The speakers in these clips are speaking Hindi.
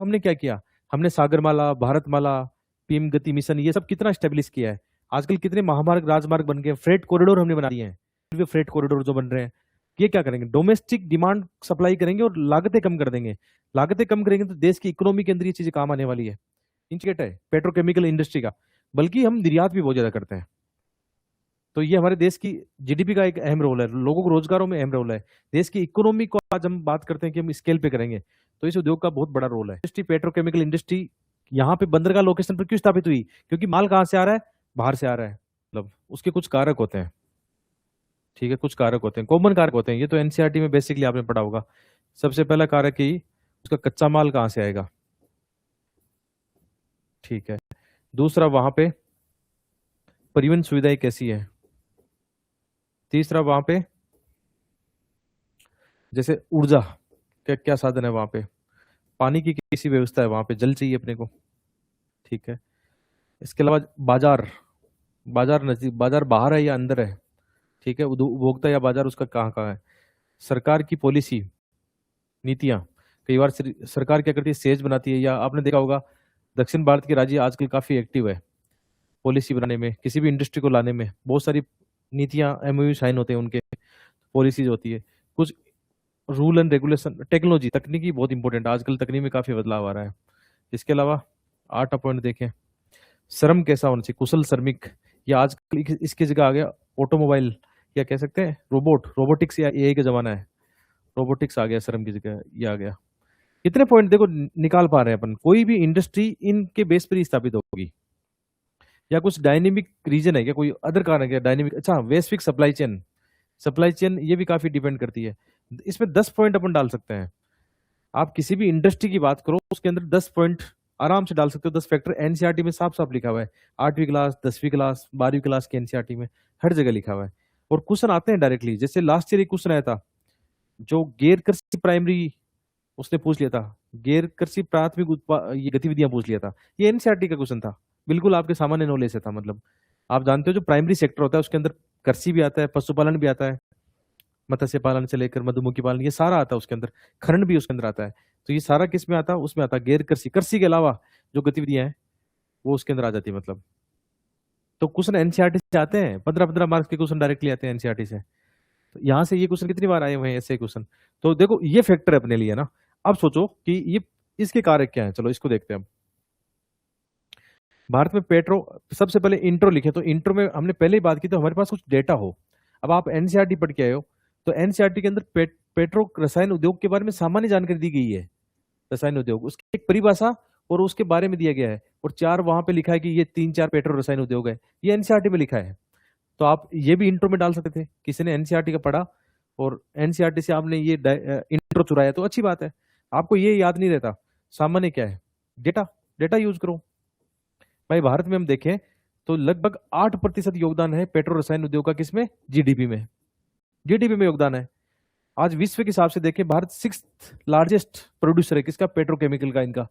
हमने क्या किया, हमने सागरमाला, भारतमाला, पीएम गति मिशन, ये सब कितना स्टेब्लिश किया है। आजकल कितने महामार्ग, राजमार्ग बन गए, फ्रेट कॉरिडोर हमने बना दिए हैं। फ्रेट कॉरिडोर जो बन रहे हैं, ये क्या करेंगे, डोमेस्टिक डिमांड सप्लाई करेंगे और लागतें कम कर देंगे। लागतें कम करेंगे तो देश की इकोनॉमी के अंदर ये चीजें काम आने वाली है। इंडिकेटर है पेट्रोकेमिकल इंडस्ट्री का, बल्कि हम निर्यात भी बहुत ज्यादा करते हैं। तो ये हमारे देश की जीडीपी का एक अहम रोल है, लोगों को रोजगारों में अहम रोल है। देश की इकोनॉमी को आज हम बात करते हैं कि हम स्केल पे करेंगे, तो इस उद्योग का बहुत बड़ा रोल है। इंडस्ट्री, पेट्रोकेमिकल इंडस्ट्री यहाँ पे बंदरगाह लोकेशन पर क्यों स्थापित हुई, क्योंकि माल कहाँ से आ रहा है, बाहर से आ रहा है। मतलब उसके कुछ कारक होते हैं, ठीक है, कुछ कारक होते हैं, कॉमन कारक होते हैं। ये तो एनसीईआरटी में बेसिकली आपने पढ़ा होगा। सबसे पहला कारक ही उसका कच्चा माल कहाँ से आएगा, ठीक है। दूसरा, वहां पे परिवहन सुविधाएं कैसी है। तीसरा, वहां पे जैसे ऊर्जा, क्या क्या साधन है वहां पे, पानी की कैसी व्यवस्था है वहां पे, जल चाहिए अपने को, ठीक है। इसके अलावा बाजार, बाजार नजदीक, बाजार बाहर है या अंदर है, ठीक है। उपभोक्ता या बाजार उसका कहाँ कहाँ है। सरकार की पॉलिसी, नीतियां, कई बार सरकार क्या करती है, सेज बनाती है, या आपने देखा होगा दक्षिण भारत के राज्य आजकल काफी एक्टिव है पॉलिसी बनाने में, किसी भी इंडस्ट्री को लाने में। बहुत सारी नीतियां, एमओयू साइन होते हैं उनके, पॉलिसीज होती है। कुछ रूल एंड रेगुलेशन, टेक्नोलॉजी, तकनीकी बहुत इंपॉर्टेंट है, आजकल तकनीक में काफी बदलाव आ रहा है। इसके अलावा 8 पॉइंट देखें, श्रम कैसा होना चाहिए, कुशल श्रमिक, या आजकल इसकी जगह आ गया ऑटोमोबाइल, या कह सकते हैं रोबोट, रोबोटिक्स या एआई का जमाना है, रोबोटिक्स आ गया श्रम की जगह, ये आ गया। कितने पॉइंट देखो निकाल पा रहे हैं अपन। कोई भी इंडस्ट्री इनके बेस पर ही स्थापित होगी, या कुछ डायनेमिक रीजन है क्या, कोई अदर कारण है क्या डायनेमिक। अच्छा, वैश्विक सप्लाई चेन, सप्लाई चेन ये भी काफी डिपेंड करती है। इसमें 10 पॉइंट अपन डाल सकते हैं। आप किसी भी इंडस्ट्री की बात करो, उसके अंदर 10 पॉइंट आराम से डाल सकते हो, 10 फैक्टर। एनसीईआरटी में साफ साफ लिखा हुआ है, 8वीं क्लास, 10वीं क्लास, 12वीं क्लास के एनसीईआरटी में हर जगह लिखा हुआ है। और क्वेश्चन आते हैं डायरेक्टली, जैसे लास्ट ईयर एक क्वेश्चन आया था, जो गैर कृषि प्राइमरी उसने पूछ लिया था, गैर कृषि प्राथमिक ये गतिविधियां पूछ लिया था। ये एनसीईआरटी का क्वेश्चन था, बिल्कुल आपके सामान्य नॉलेज से था। मतलब आप जानते हो जो प्राइमरी सेक्टर होता है उसके अंदर कृषि भी आता है, पशुपालन भी आता है, मत्स्य पालन से लेकर मधुमक्खी पालन, ये सारा आता है उसके अंदर। खनन भी उसके अंदर आता है। तो ये सारा किस में आता है, उसमें आता है गैर कृषि, कृषि के अलावा जो गतिविधियां हैं वो उसके अंदर आ जाती है। मतलब तो क्वेश्चन एनसीईआरटी से आते हैं, 15-15 मार्क्स के क्वेश्चन डायरेक्टली आते हैं एनसीईआरटी से। तो यहाँ से ये क्वेश्चन कितनी बार आए हुए हैं ऐसे क्वेश्चन। तो देखो ये फैक्टर है अपने लिए ना। अब सोचो कि ये इसके कारक क्या है, चलो इसको देखते हैं हम। भारत में पेट्रो, सबसे पहले इंट्रो लिखे, तो इंट्रो में हमने पहले ही बात की, तो हमारे पास कुछ डेटा हो। अब आप एनसीईआरटी पढ़ के आए हो, तो एनसीईआरटी के अंदर पेट्रो रसायन उद्योग के बारे में सामान्य जानकारी दी गई है। रसायन उद्योग, उसकी एक परिभाषा और उसके बारे में दिया गया है, और 4 वहां पे लिखा है कि ये 3-4 पेट्रो रसायन उद्योग है, ये एनसीईआरटी में लिखा है। तो आप ये भी इंट्रो में डाल सकते थे, किसी ने एनसीईआरटी का पढ़ा और एनसीईआरटी से आपने ये इंट्रो चुराया तो अच्छी बात है। आपको ये याद नहीं रहता सामान्य क्या है, डेटा, डेटा यूज करो भाई। भारत में हम देखें तो लगभग 8% योगदान है पेट्रो रसायन उद्योग का, किसमें, जीडीपी में, जीडीपी में योगदान है। आज विश्व के हिसाब से देखें, भारत 6th लार्जेस्ट प्रोड्यूसर है किसका, पेट्रोकेमिकल का, इनका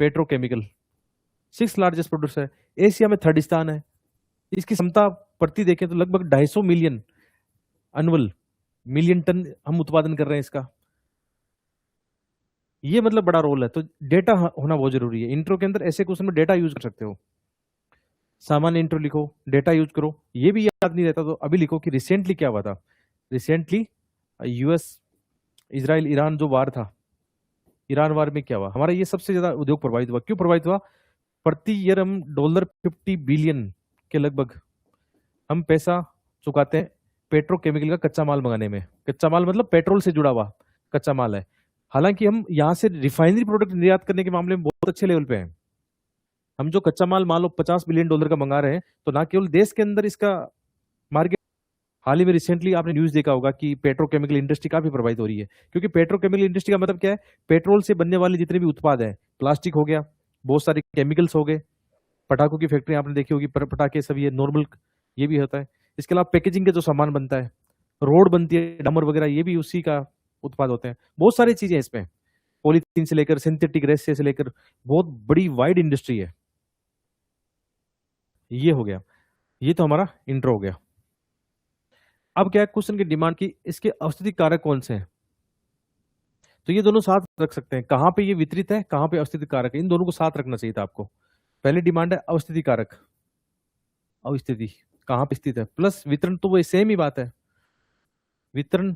पेट्रोकेमिकल 6th लार्जेस्ट प्रोड्यूसर है। एशिया में 3rd स्थान है। इसकी क्षमता प्रति देखें तो लगभग 250 मिलियन एनुअल, मिलियन टन हम उत्पादन कर रहे हैं इसका। ये मतलब बड़ा रोल है। तो डेटा होना बहुत जरूरी है। इंट्रो के अंदर ऐसे क्वेश्चन में डेटा यूज कर सकते हो, सामान्य इंट्रो लिखो, डेटा यूज करो। ये भी याद नहीं रहता तो अभी लिखो कि रिसेंटली क्या हुआ था। रिसेंटली यूएस, इजराइल, ईरान जो वार था, ईरान वार में क्या हुआ, हमारा ये सबसे ज्यादा उद्योग प्रभावित हुआ। क्यों प्रभावित हुआ, प्रति ईयर हम $50 बिलियन के लगभग हम पैसा चुकाते हैं पेट्रोकेमिकल का कच्चा माल मंगाने में। कच्चा माल मतलब पेट्रोल से जुड़ा हुआ कच्चा माल है। हालांकि हम यहाँ से रिफाइनरी प्रोडक्ट निर्यात करने के मामले में बहुत अच्छे लेवल पे हैं। हम जो कच्चा माल मान लो $50 बिलियन का मंगा रहे हैं, तो ना केवल देश के अंदर इसका मार्केट, हाल ही में रिसेंटली आपने न्यूज देखा होगा कि पेट्रोकेमिकल इंडस्ट्री काफी प्रभावित हो रही है। क्योंकि पेट्रोकेमिकल इंडस्ट्री का मतलब क्या है, पेट्रोल से बनने वाले जितने भी उत्पाद हैं, प्लास्टिक हो गया, बहुत सारे केमिकल्स हो गए, पटाखों की फैक्ट्री आपने देखी होगी, पटाखे सब, ये नॉर्मल, ये भी होता है। इसके अलावा पैकेजिंग का जो सामान बनता है, रोड बनती है, डामर वगैरह, ये भी उसी का उत्पाद होते हैं। बहुत सारी चीजें इसमें, पॉलीथीन से लेकर सिंथेटिक रेसे से लेकर, बहुत बड़ी वाइड इंडस्ट्री है। ये हो गया, ये तो हमारा इंट्रो हो गया। अब क्या है क्वेश्चन की डिमांड की, इसके औषधि कारक कौन से हैं। तो ये दोनों साथ रख सकते हैं। कहाँ पे ये वितरित है, कहाँ पे अवस्थिति कारक है, इन दोनों को साथ रखना चाहिए था आपको। पहली डिमांड है अवस्थिति कारक, अवस्थिति कहाँ पे स्थित है, प्लस वितरण, तो वो सेम ही बात है, वितरण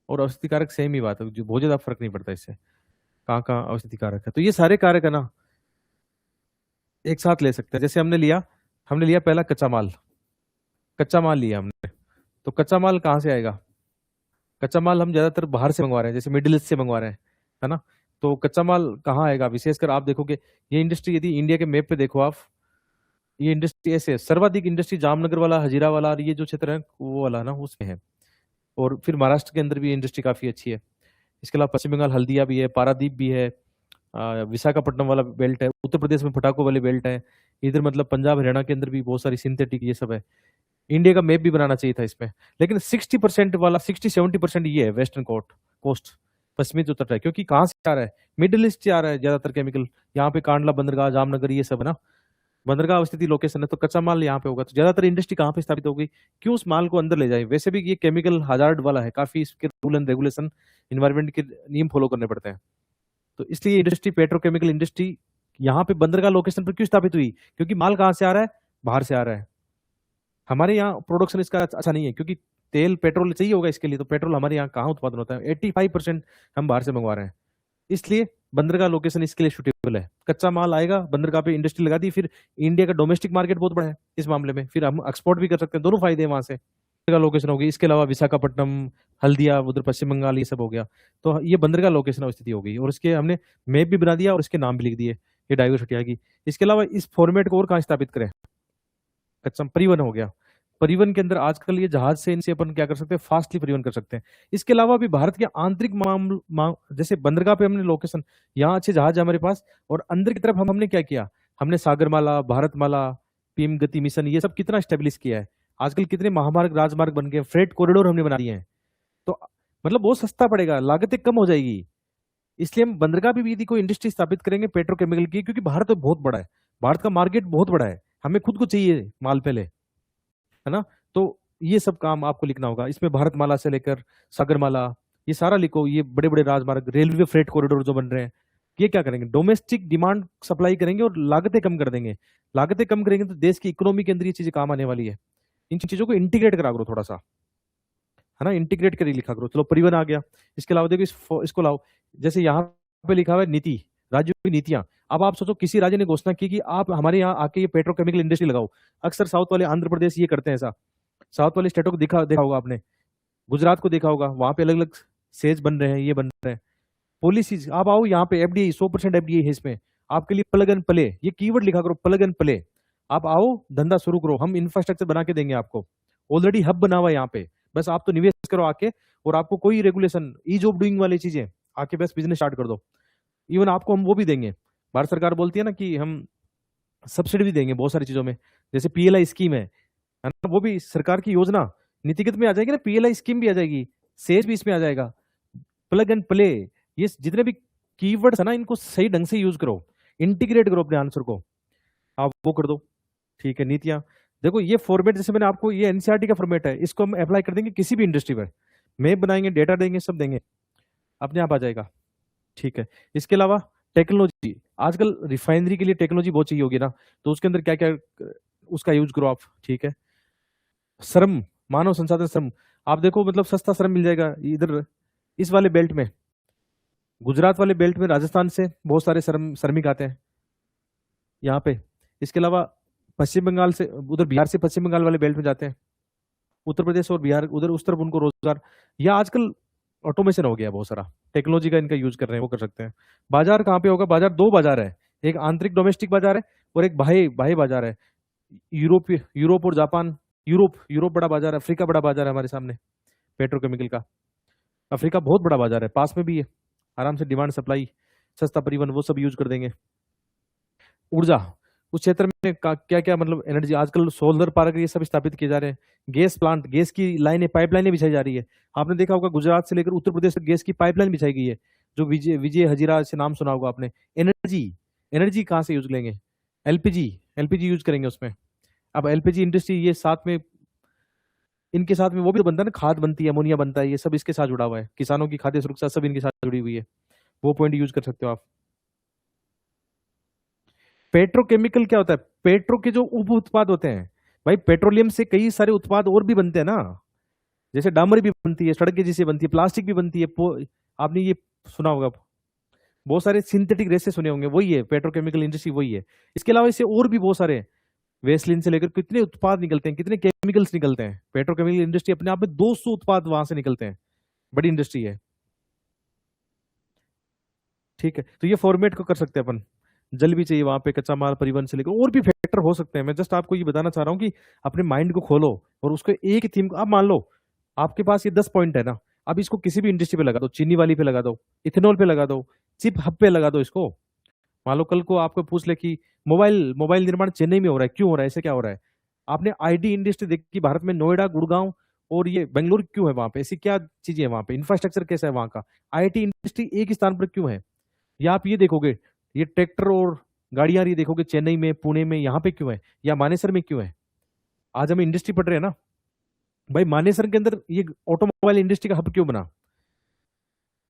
और अवस्थिति कारक सेम ही बात है, जो बहुत ज्यादा फर्क नहीं पड़ता इससे, कहाँ कहाँ अवस्थिति कारक है। तो ये सारे कारक है ना एक साथ ले सकते हैं। जैसे हमने लिया पहला कच्चा माल, कच्चा माल लिया हमने, तो कच्चा माल कहाँ से आएगा, कच्चा माल हम ज्यादातर बाहर से मंगवा रहे हैं, जैसे मिडिल ईस्ट से मंगवा रहे हैं, है ना। तो कच्चा माल कहाँ आएगा, विशेषकर आप देखोगे ये इंडस्ट्री, यदि इंडिया के मैप पे देखो आप, ये इंडस्ट्री ऐसे है, सर्वाधिक इंडस्ट्री जामनगर वाला, हजीरा वाला, और ये जो क्षेत्र है वो वाला ना उसमें है। और फिर महाराष्ट्र के अंदर भी इंडस्ट्री काफी अच्छी है। इसके अलावा पश्चिम बंगाल हल्दिया भी है, पारादीप भी है, विशाखापट्टनम वाला बेल्ट है, उत्तर प्रदेश में पटाखों वाले बेल्ट है, इधर मतलब पंजाब हरियाणा के अंदर भी बहुत सारी सिंथेटिक ये सब है। इंडिया का मैप भी बनाना चाहिए था इसमें, लेकिन 60% वाला 60-70% ये है वेस्टर्न कोस्ट, पश्चिमी जो तट है, क्योंकि कहाँ से आ रहा है, मिडिल ईस्ट से आ रहा है ज्यादातर केमिकल। यहाँ पे कांडला बंदरगाह जामनगर ये सब है ना, बंदरगाह अवस्थिति लोकेशन है, तो कच्चा माल यहाँ पे होगा, तो ज्यादातर इंडस्ट्री कहाँ पे स्थापित होगी, क्यों उस माल को अंदर ले जाए। वैसे भी ये केमिकल हजार्ड वाला है, काफी इसके रूल एंड रेगुलेशन, इन्वायरमेंट के नियम फॉलो करने पड़ते हैं। तो इसलिए इंडस्ट्री, पेट्रोकेमिकल इंडस्ट्री यहाँ पे बंदरगाह लोकेशन पर क्यों स्थापित हुई, क्योंकि माल कहाँ से आ रहा है, बाहर से आ रहा है। हमारे यहाँ प्रोडक्शन इसका अच्छा नहीं है, क्योंकि तेल पेट्रोल चाहिए होगा इसके लिए, तो पेट्रोल हमारे यहाँ कहाँ उत्पादन होता है, 85% हम बाहर से मंगवा रहे हैं। इसलिए बंदरगाह लोकेशन इसके लिए सुटेबल है। कच्चा माल आएगा बंदरगाह पे, इंडस्ट्री लगा दी, फिर इंडिया का डोमेस्टिक मार्केट बहुत बड़ा है इस मामले में, फिर हम एक्सपोर्ट भी कर सकते हैं, दोनों फायदे हैं वहां से। बंदरगाह लोकेशन होगी, इसके अलावा विशाखापट्टनम, हल्दिया उधर पश्चिम बंगाल ये सब हो गया, तो ये बंदरगाह लोकेशन अवस्थिति हो गई, और इसके हमने मैप भी बना दिया और इसके नाम भी लिख दिए, ये डाइवर्सिटी आएगी। इसके अलावा इस फॉर्मेट को और कहाँ स्थापित करें, कच्चा परिवहन हो गया, परिवहन के अंदर आजकल ये जहाज से, इनसे अपन क्या कर सकते हैं, फास्टली परिवहन कर सकते हैं। इसके अलावा भी भारत के आंतरिक जैसे बंदरगाह पे हमने लोकेशन, यहाँ अच्छे जहाज है हमारे पास, और अंदर की तरफ हमने क्या किया, हमने सागरमाला, भारतमाला, पीएम गति मिशन, ये सब कितना स्टेब्लिश किया है। आजकल कितने महामार्ग राजमार्ग बन गए, फ्रेट कॉरिडोर हमने बना दिए हैं, तो मतलब बहुत सस्ता पड़ेगा, लागतें कम हो जाएगी। इसलिए हम बंदरगाह भी यदि कोई इंडस्ट्री स्थापित करेंगे पेट्रोकेमिकल की, क्योंकि भारत तो बहुत बड़ा है, भारत का मार्केट बहुत बड़ा है, हमें खुद को चाहिए माल पहले, है ना। तो ये सब काम आपको लिखना होगा इसमें, भारतमाला से लेकर सागरमाला, ये सारा लिखो, ये बड़े बड़े राजमार्ग, रेलवे फ्रेट कॉरिडोर जो बन रहे हैं, ये क्या करेंगे, डोमेस्टिक डिमांड सप्लाई करेंगे और लागतें कम कर देंगे। लागतें कम करेंगे तो देश की इकोनॉमी के अंदर ये चीजें काम आने वाली है। इन चीजों को इंटीग्रेट करा करो थोड़ा सा, है ना, इंटीग्रेट कर लिखा करो। चलो परिवहन आ गया, इसके अलावा देखो इसको लाओ, जैसे यहाँ पे लिखा हुआ है नीति, राज्यों की नीतियां। अब आप सोचो किसी राज्य ने घोषणा की कि आप हमारे यहाँ आके ये पेट्रोकेमिकल इंडस्ट्री लगाओ, अक्सर साउथ वाले आंध्र प्रदेश ये करते हैं ऐसा, साउथ वाले स्टेटों को देखा होगा आपने, गुजरात को देखा होगा, वहां पे अलग अलग सेज बन रहे हैं, ये बन रहे हैं पॉलिसीज। आप आओ यहाँ पे एफडीआई 100% एफडीआई है इसमें, आपके लिए प्लग एंड प्ले, ये कीवर्ड लिखा करो, प्लग एंड प्ले। आप आओ धंधा शुरू करो, हम इंफ्रास्ट्रक्चर बना के देंगे आपको, ऑलरेडी हब बना हुआ है यहाँ पे, बस आप तो निवेश करो आके, और आपको कोई रेगुलेशन, ईज ऑफ डूइंग वाली चीजें आके बस बिजनेस स्टार्ट कर दो। इवन आपको हम वो भी देंगे, भारत सरकार बोलती है ना कि हम सब्सिडी भी देंगे बहुत सारी चीजों में, जैसे पीएलआई स्कीम है ना, वो भी सरकार की योजना नीतिगत में आ जाएगी ना, पीएलआई स्कीम भी आ जाएगी, सेज भी इसमें आ जाएगा, प्लग एंड प्ले। ये जितने भी कीवर्ड्स है ना, इनको सही ढंग से यूज करो, इंटीग्रेट करो अपने आंसर को, आप वो कर दो। ठीक है, नीतियां देखो, ये फॉर्मेट जैसे मैंने आपको, ये एनसीईआरटी का फॉर्मेट है, इसको हम अप्लाई कर देंगे किसी भी इंडस्ट्री पर, मैप बनाएंगे, डेटा देंगे, सब देंगे, अपने आप आ जाएगा। ठीक है, इसके अलावा टेक्नोलॉजी, आजकल रिफाइनरी के लिए टेक्नोलॉजी बहुत चाहिए होगी ना, तो उसके अंदर क्या क्या उसका यूज करो आप। ठीक है, श्रम, मानव संसाधन श्रम, आप देखो मतलब सस्ता श्रम मिल जाएगा इधर इस वाले बेल्ट में, गुजरात वाले बेल्ट में राजस्थान से बहुत सारे श्रमिक आते हैं यहाँ पे। इसके अलावा पश्चिम बंगाल से, उधर बिहार से पश्चिम बंगाल वाले बेल्ट में जाते हैं, उत्तर प्रदेश और बिहार उधर उस तरफ उनको रोजगार, या आजकल ऑटोमेशन हो गया बहुत सारा, टेक्नोलॉजी का इनका यूज कर रहे हैं, वो कर सकते हैं। बाजार कहाँ पे होगा, बाजार दो बाजार है, एक आंतरिक डोमेस्टिक बाजार है और एक बाह्य बाह्य बाजार है। यूरोप और जापान, यूरोप बड़ा बाजार है, अफ्रीका बड़ा बाजार है हमारे सामने पेट्रोकेमिकल का, अफ्रीका बहुत बड़ा बाजार है, पास में भी है, आराम से डिमांड सप्लाई, सस्ता परिवहन, वो सब यूज कर देंगे। ऊर्जा, उस क्षेत्र में क्या क्या मतलब एनर्जी, आजकल सोलर पार्क ये सब स्थापित किए जा रहे हैं, गैस प्लांट, गैस की लाइनें, पाइपलाइनें बिछाई जा रही है। आपने देखा होगा गुजरात से लेकर उत्तर प्रदेश तक गैस की पाइपलाइन बिछाई गई है, जो विजय विजय हजीरा से नाम सुना होगा आपने। एनर्जी, एनर्जी कहाँ से यूज लेंगे, एलपीजी, एलपीजी यूज करेंगे उसमें। अब एलपीजी इंडस्ट्री ये साथ में इनके साथ में वो भी तो बनता है ना, खाद बनती है, अमोनिया बनता है, ये सब इसके साथ जुड़ा हुआ है। किसानों की खाद्य सुरक्षा सब इनके साथ जुड़ी हुई है। वो पॉइंट यूज कर सकते हो आप। पेट्रोकेमिकल क्या होता है? पेट्रो के जो उप उत्पाद होते हैं, भाई पेट्रोलियम से कई सारे उत्पाद और भी बनते हैं ना, जैसे डामर भी बनती है, सड़कें जैसे बनती है, प्लास्टिक भी बनती है। आपने ये सुना होगा, बहुत सारे सिंथेटिक रेसे सुने होंगे, वही है पेट्रोकेमिकल इंडस्ट्री, वही है। इसके अलावा इससे और भी बहुत सारे, वेस्लिन से लेकर कितने उत्पाद निकलते हैं, कितने केमिकल्स निकलते हैं। पेट्रोकेमिकल इंडस्ट्री अपने आप में 200 उत्पाद वहां से निकलते हैं, बड़ी इंडस्ट्री है। ठीक है, तो ये फॉर्मेट को कर सकते हैं अपन। जल भी चाहिए वहां पे, कच्चा माल, परिवहन से लेकर और भी फैक्टर हो सकते हैं। मैं जस्ट आपको ये बताना चाह रहा हूँ कि अपने माइंड को खोलो और उसको एक थीम, आप मान लो आपके पास ये 10 पॉइंट है ना, अब इसको किसी भी इंडस्ट्री पे लगा दो, चीनी वाली पे लगा दो, इथेनॉल पे लगा दो, चिप हब पे लगा दो इसको। मान लो कल को आपको पूछ ले कि मोबाइल मोबाइल निर्माण चेन्नई में हो रहा है, क्यों हो रहा है, ऐसे क्या हो रहा है? आपने आईटी इंडस्ट्री देखी भारत में, नोएडा, गुड़गांव और ये बेंगलुरु क्यों है? वहां पे ऐसी क्या चीजें है? वहां पे इंफ्रास्ट्रक्चर कैसा है वहां का? आईटी इंडस्ट्री एक ही स्थान पर क्यों है? या आप ये देखोगे, ये ट्रैक्टर और गाड़ियां ये देखोगे चेन्नई में, पुणे में, यहाँ पे क्यों है, या मानेसर में क्यों है? आज हम इंडस्ट्री पढ़ रहे हैं ना भाई, मानेसर के अंदर ये ऑटोमोबाइल इंडस्ट्री का हब क्यों बना?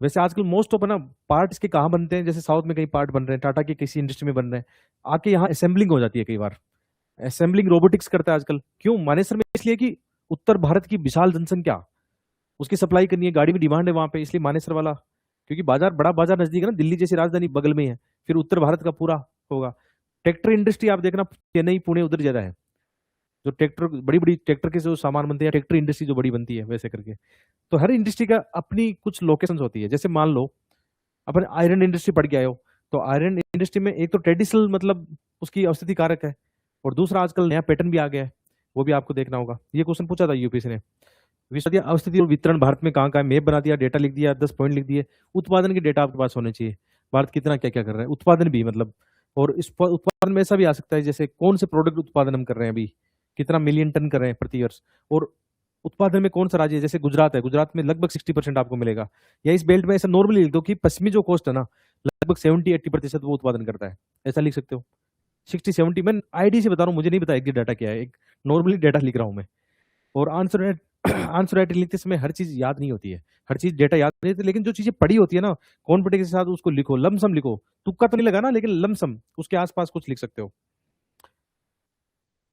वैसे आजकल मोस्ट ऑफ ना पार्ट्स के कहाँ बनते हैं, जैसे साउथ में कई पार्ट बन रहे हैं, टाटा के किसी इंडस्ट्री में बन रहे हैं, आके यहाँ असेंबलिंग हो जाती है। कई बार असेंबलिंग रोबोटिक्स करता है आजकल। क्यों मानेसर में? इसलिए कि उत्तर भारत की विशाल जनसंख्या, उसकी सप्लाई करनी है, गाड़ी की डिमांड है वहां पे, इसलिए मानेसर वाला, क्योंकि बाजार, बड़ा बाजार नजदीक है ना, दिल्ली जैसी राजधानी बगल में है, फिर उत्तर भारत का पूरा होगा। ट्रैक्टर इंडस्ट्री आप देखना, चेन्नई, पुणे उधर ज्यादा है, जो ट्रैक्टर, बड़ी बड़ी ट्रैक्टर के जो सामान बनते हैं, ट्रैक्टर इंडस्ट्री जो बड़ी बनती है, वैसे करके। तो हर इंडस्ट्री का अपनी कुछ लोकेशन होती है। जैसे मान लो अपन आयरन इंडस्ट्री पढ़ के आए हो, तो आयरन इंडस्ट्री में एक तो ट्रेडिशनल मतलब उसकी औषधि कारक है, और दूसरा आजकल नया पैटर्न भी आ गया है, वो भी आपको देखना होगा। ये क्वेश्चन पूछा था यूपीएससी ने, विषय अवस्थिति और वितरण भारत में कहाँ कहाँ है, मैप बना दिया, डेटा लिख दिया, 10 पॉइंट लिख दिए। उत्पादन के डेटा आपके पास होने चाहिए, भारत कितना क्या क्या कर रहा है, उत्पादन भी मतलब। और इस उत्पादन में ऐसा भी आ सकता है, जैसे कौन से प्रोडक्ट उत्पादन हम कर रहे हैं अभी, कितना मिलियन टन कर रहे हैं प्रति वर्ष, और उत्पादन में कौन सा राज्य है, जैसे गुजरात है, गुजरात में लगभग 60% आपको मिलेगा। या इस बेल्ट में ऐसा नॉर्मली लिख दो कि पश्चिमी जो कोस्ट है ना, लगभग 70-80% वो उत्पादन करता है, ऐसा लिख सकते हो। 60-70, मैं आईडी से बता रहा हूँ, मुझे नहीं पता एग्जैक्ट डाटा क्या है, एक नॉर्मली डाटा लिख रहा हूँ मैं। और आंसर आंसर राइटिंग लिखते समय हर चीज याद नहीं होती है, हर चीज डेटा याद नहीं होती, लेकिन जो चीजें पड़ी होती है ना, कॉन्फिडेंस के साथ उसको लिखो, लमसम लिखो, तुक्का तो नहीं लगा ना, लेकिन लमसम उसके आसपास कुछ लिख सकते हो।